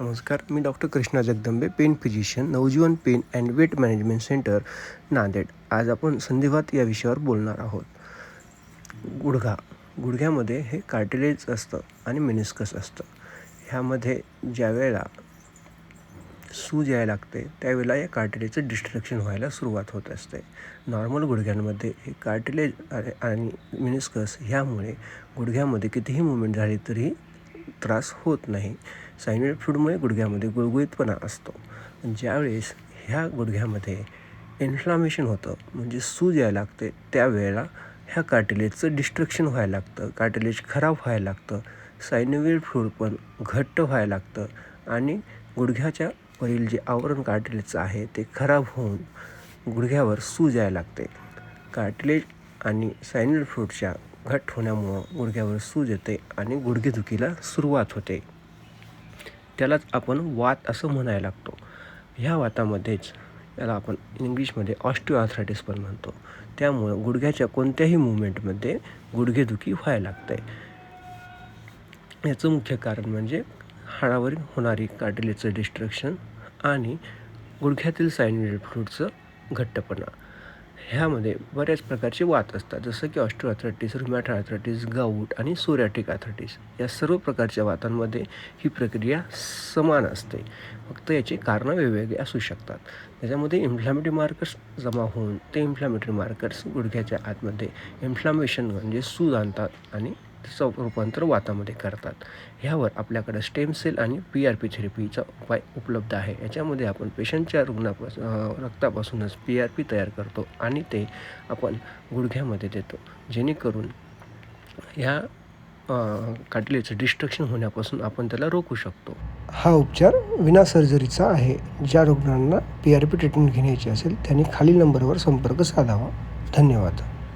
नमस्कार, मी doctor Krishna Jagdambe, pain physician, Navjeevan pain and weight management centre, Nanded. आज आपण संधिवात या विषयावर बोलणार आहोत. गुडघ्यामध्ये हे कार्टिलेज असतं आणि मेनिस्कस असतं. ह्यामध्ये ज्यावेळेला सूज यायला लागते त्यावेळेला या कार्टिलेजचं डिस्ट्रक्शन व्हायला सुरुवात होत असते. नॉर्मल गुडघ्यांमध्ये हे कार्टिलेज आणि मेनिस्कस ह्यामुळे गुडघ्यामध्ये कितीही मूवमेंट झाली तरी त्रास होत नाही. सायनोवियल फ्लूइडमुळे गुडघ्यामध्ये गुळगुळीतपणा असतो. ज्यावेळेस ह्या गुडघ्यामध्ये इन्फ्लामेशन होतं, म्हणजे सूज यायला लागते, त्यावेळेला ह्या कार्टिलेजचं डिस्ट्रक्शन व्हायला लागतं, कार्टिलेज खराब व्हायला लागतं, सायनोवियल फ्लूइड पण घट्ट व्हायला लागतं आणि गुडघ्याच्या वरील जे आवरण कार्टिलेजचं आहे ते खराब होऊन गुडघ्यावर सूज यायला लागते. कार्टिलेज आणि सायनोवियल फ्लूइडच्या घट्ट होण्यामुळं गुडघ्यावर सूज येते आणि गुडघेदुखीला सुरुवात होते. त्यालाच आपण वात असं म्हणायला लागतो. ह्या वातामध्येच याला आपण इंग्लिशमध्ये ऑस्टिओआर्थरायटिस पण म्हणतो. त्यामुळं गुडघ्याच्या कोणत्याही मूवमेंटमध्ये गुडघेदुखी व्हायला लागते. याचं मुख्य कारण म्हणजे हाडावरील होणारी कार्टिलेजचं डिस्ट्रक्शन आणि गुडघ्यातील सायनोवियल फ्लूइडचं घट्टपणा. ह्यामध्ये बऱ्याच प्रकारचे वात असतात, जसं की ऑस्टिओआर्थरायटिस, रुमॅटॉइड आर्थरायटिस, गाऊट आणि सोरियाटिक आर्थरायटिस. या सर्व प्रकारच्या वातांमध्ये ही प्रक्रिया समान असते, फक्त याची कारणं वेगवेगळी असू शकतात. त्याच्यामध्ये इन्फ्लॅमेटरी मार्कर्स जमा होऊन ते इन्फ्लॅमेटरी मार्कर्स गुडघ्याच्या आतमध्ये इन्फ्लॅमेशन म्हणजे सूज आणतात आणि त्याचं रूपांतर वातामध्ये करतात. ह्यावर आपल्याकडं स्टेम सेल आणि PRP थेरपीचा उपाय उपलब्ध आहे. याच्यामध्ये आपण पेशंटच्या रक्तापासूनच PRP तयार करतो आणि ते आपण गुडघ्यामध्ये देतो, जेणेकरून ह्या कार्टिलेजचं डिस्ट्रक्शन होण्यापासून आपण त्याला रोखू शकतो. हा उपचार विना सर्जरीचा आहे. ज्या रुग्णांना PRP ट्रीटमेंट घेण्याची असेल त्यांनी खालील नंबरवर संपर्क साधावा. धन्यवाद.